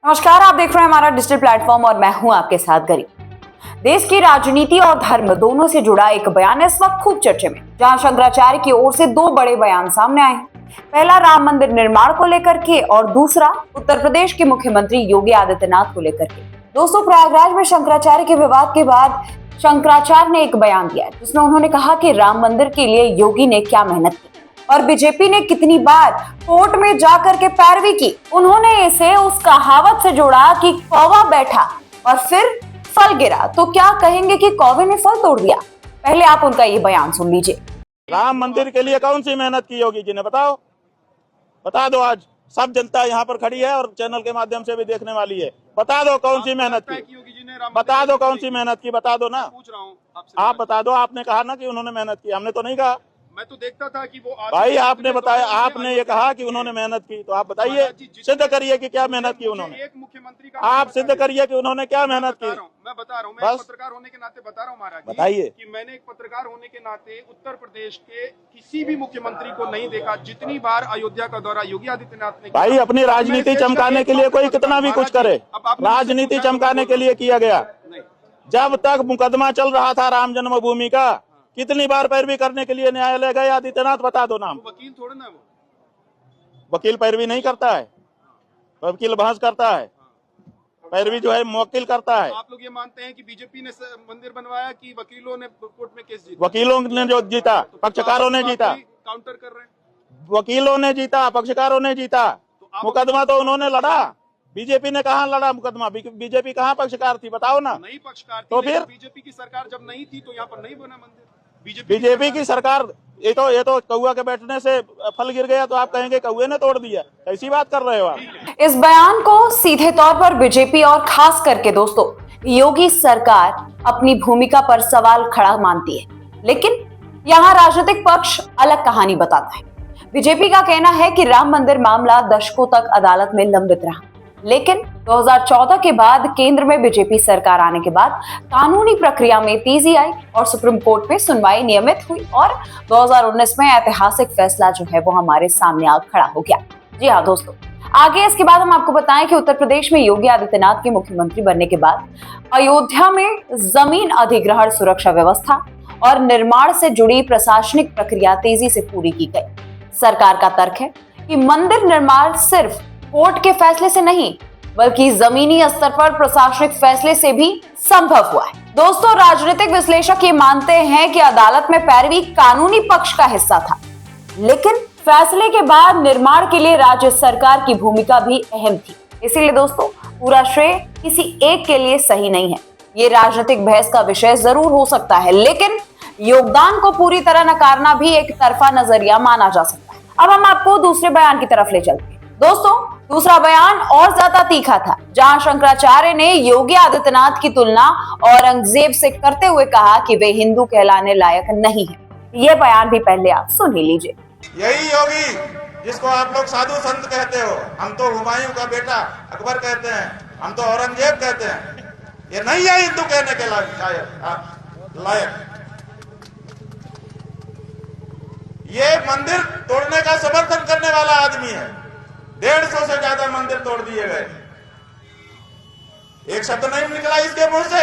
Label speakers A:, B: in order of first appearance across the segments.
A: नमस्कार, आप देख रहे हैं हमारा डिजिटल प्लेटफॉर्म और मैं हूं आपके साथ गरी। देश की राजनीति और धर्म दोनों से जुड़ा एक बयान इस वक्त खूब चर्चे में, जहां शंकराचार्य की ओर से दो बड़े बयान सामने आए हैं। पहला राम मंदिर निर्माण को लेकर के और दूसरा उत्तर प्रदेश के मुख्यमंत्री योगी आदित्यनाथ को लेकर के। दोस्तों, प्रयागराज में शंकराचार्य के विवाद के बाद शंकराचार्य ने एक बयान दिया है, जिसमें उन्होंने कहा कि राम मंदिर के लिए योगी ने क्या मेहनत की और बीजेपी ने कितनी बार कोर्ट में जाकर के पैरवी की। उन्होंने इसे उस कहावत से जोड़ा कि कौवा बैठा और फिर फल गिरा, तो क्या कहेंगे कि कौवे ने फल तोड़ दिया? पहले आप उनका ये बयान सुन लीजिए।
B: राम मंदिर के लिए कौन सी मेहनत की योगी जी ने? बताओ, बता दो। आज सब जनता यहाँ पर खड़ी है और चैनल के माध्यम से भी देखने वाली है। बता दो कौन सी मेहनत की, बता दो कौन सी मेहनत की, बता दो ना।
C: पूछ रहा हूँ
B: आप बता दो। आपने कहा ना कि उन्होंने मेहनत की, हमने तो नहीं कहा।
C: मैं तो देखता था कि वो
B: भाई आपने बताया, आपने ये कहा कि उन्होंने मेहनत की, तो आप बताइए, सिद्ध करिए कि क्या मेहनत की उन्होंने।
C: एक मुख्यमंत्री का
B: आप सिद्ध करिए कि उन्होंने क्या मेहनत की।
C: मैं बता रहा हूँ, मैं एक पत्रकार होने के नाते बता रहा हूँ महाराज जी,
B: बताइए
C: कि मैंने एक पत्रकार होने के नाते उत्तर प्रदेश के किसी भी मुख्यमंत्री को नहीं देखा जितनी बार अयोध्या का दौरा योगी आदित्यनाथ ने।
B: भाई अपनी राजनीति चमकाने के लिए कोई कितना भी कुछ करे, राजनीति चमकाने के लिए किया गया। जब तक मुकदमा चल रहा था राम जन्मभूमि का, कितनी बार पैरवी करने के लिए न्यायालय गए आदित्यनाथ? बता दो नाम।
C: वकील थोड़े ना वो
B: वकील पैरवी नहीं करता है, वकील बहस करता है। पैरवी जो है मुवक्किल करता है।
C: आप लोग ये मानते हैं कि बीजेपी ने मंदिर बनवाया कि वकीलों ने कोर्ट में केस जीता?
B: वकीलों ने जो जीता, पक्षकारों ने जीता।
C: काउंटर कर रहे हैं,
B: वकीलों ने जीता, पक्षकारों ने जीता। मुकदमा तो उन्होंने लड़ा, बीजेपी ने कहाँ लड़ा मुकदमा? बीजेपी कहाँ पक्षकार थी? बताओ ना।
C: नहीं पक्षकार थी,
B: तो फिर
C: बीजेपी की सरकार जब नहीं थी तो यहाँ पर नहीं बना मंदिर।
B: बीजेपी की सरकार, ये तो कौआ के बैठने से फल गिर गया, तो आप कहेंगे कौए ने तोड़ दिया? ऐसी बात कर रहे हो आप।
A: इस बयान को सीधे तौर पर बीजेपी और खास करके दोस्तों योगी सरकार अपनी भूमिका पर सवाल खड़ा मानती है, लेकिन यहाँ राजनीतिक पक्ष अलग कहानी बताता है। बीजेपी का कहना है कि राम मंदिर मामला दशकों तक अदालत में लंबित रहा, लेकिन 2014 के बाद केंद्र में बीजेपी सरकार आने के बाद कानूनी प्रक्रिया में तेजी आई और सुप्रीम कोर्ट में सुनवाई नियमित हुई और 2019 में ऐतिहासिक फैसला जो है वो हमारे सामने आ खड़ा हो गया। जी हाँ दोस्तों, आगे इसके बाद हम आपको बताएं कि उत्तर प्रदेश में योगी आदित्यनाथ के मुख्यमंत्री बनने के बाद अयोध्या में जमीन अधिग्रहण, सुरक्षा व्यवस्था और निर्माण से जुड़ी प्रशासनिक प्रक्रिया तेजी से पूरी की गई। सरकार का तर्क है कि मंदिर निर्माण सिर्फ कोर्ट के फैसले से नहीं बल्कि जमीनी स्तर पर प्रशासनिक फैसले से भी संभव हुआ है। दोस्तों, राजनीतिक विश्लेषक ये मानते हैं कि अदालत में पैरवी कानूनी पक्ष का हिस्सा था, लेकिन फैसले के बाद निर्माण के लिए राज्य सरकार की भूमिका भी अहम थी। इसीलिए दोस्तों, पूरा श्रेय किसी एक के लिए सही नहीं है। ये राजनीतिक बहस का विषय जरूर हो सकता है, लेकिन योगदान को पूरी तरह नकारना भी एक तरफा नजरिया माना जा सकता है। अब हम आपको दूसरे बयान की तरफ ले चलते हैं। दोस्तों, दूसरा बयान और ज्यादा तीखा था, जहां शंकराचार्य ने योगी आदित्यनाथ की तुलना औरंगजेब से करते हुए कहा कि वे हिंदू कहलाने लायक नहीं है। ये बयान भी पहले आप सुन ही लीजिए।
D: यही योगी जिसको आप लोग साधु संत कहते हो, हम तो हुमायूं का बेटा अकबर कहते हैं, हम तो औरंगजेब कहते हैं, ये नहीं है हिंदू कहने के लायक। ये मंदिर तोड़ने का समर्थन करने वाला आदमी है। 150 से ज्यादा मंदिर तोड़ दिए गए, एक शब्द नहीं निकला इसके मुंह से,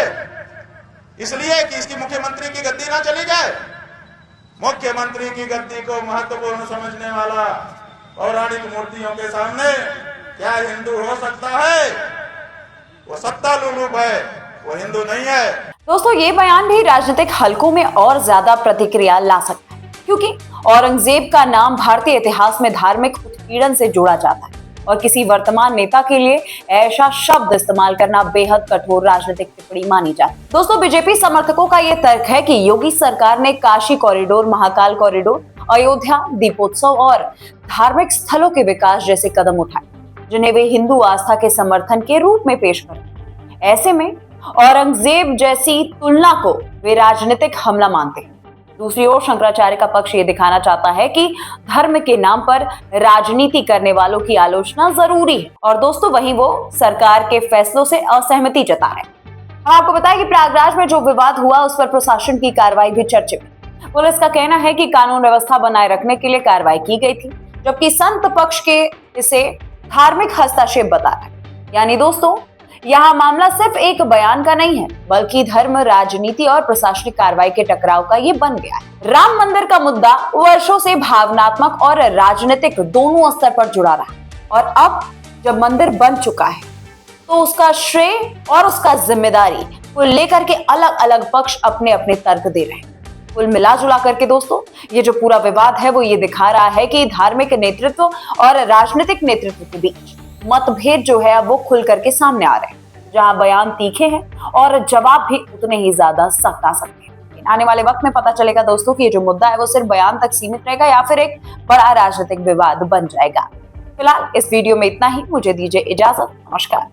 D: इसलिए कि इसकी मुख्यमंत्री की गद्दी ना चली जाए। मुख्यमंत्री की गद्दी को महत्वपूर्ण समझने वाला पौराणिक मूर्तियों के सामने क्या हिंदू हो सकता है? वो सत्ता लुलूप है, वो हिंदू नहीं है।
A: दोस्तों, ये बयान भी राजनीतिक हलकों में और ज्यादा प्रतिक्रिया ला सकता है, क्योंकि औरंगजेब का नाम भारतीय इतिहास में धार्मिक उत्पीड़न से जोड़ा जाता है और किसी वर्तमान नेता के लिए ऐसा शब्द इस्तेमाल करना बेहद कठोर राजनीतिक टिप्पणी मानी जाती है। दोस्तों, बीजेपी समर्थकों का यह तर्क है कि योगी सरकार ने काशी कॉरिडोर, महाकाल कॉरिडोर, अयोध्या दीपोत्सव और धार्मिक स्थलों के विकास जैसे कदम उठाए, जिन्हें वे हिंदू आस्था के समर्थन के रूप में पेश करते। ऐसे में औरंगजेब जैसी तुलना को वे राजनीतिक हमला मानते हैं। दूसरी ओर शंकराचार्य का पक्ष ये दिखाना चाहता है कि धर्म के नाम पर राजनीति करने वालों की आलोचना जरूरी है, और दोस्तों वहीं वो सरकार के फैसलों से असहमति जता रहे हैं। हम आपको बताएं कि प्रयागराज में जो विवाद हुआ उस पर प्रशासन की कार्रवाई भी चर्चे में। पुलिस का कहना है कि कानून व्यवस्था बनाए रखने के लिए कार्रवाई की गई थी, जबकि संत पक्ष के इसे धार्मिक हस्तक्षेप बता रहे हैं। यानी दोस्तों, यहाँ मामला सिर्फ एक बयान का नहीं है, बल्कि धर्म, राजनीति और प्रशासनिक कार्रवाई के टकराव का ये बन गया है। राम मंदिर का मुद्दा वर्षों से भावनात्मक और राजनीतिक दोनों स्तर पर जुड़ा रहा, और अब जब मंदिर बन चुका है तो उसका श्रेय और उसका जिम्मेदारी को लेकर के अलग अलग पक्ष अपने अपने तर्क दे रहे हैं। कुल मिला जुला करके दोस्तों, ये जो पूरा विवाद है वो ये दिखा रहा है कि धार्मिक नेतृत्व और राजनीतिक नेतृत्व के बीच मतभेद जो है वो खुल करके सामने आ रहे हैं, जहां बयान तीखे हैं और जवाब भी उतने ही ज्यादा सख्त आ सकते हैं। आने वाले वक्त में पता चलेगा दोस्तों कि ये जो मुद्दा है वो सिर्फ बयान तक सीमित रहेगा या फिर एक बड़ा राजनीतिक विवाद बन जाएगा। फिलहाल इस वीडियो में इतना ही। मुझे दीजिए इजाजत। नमस्कार।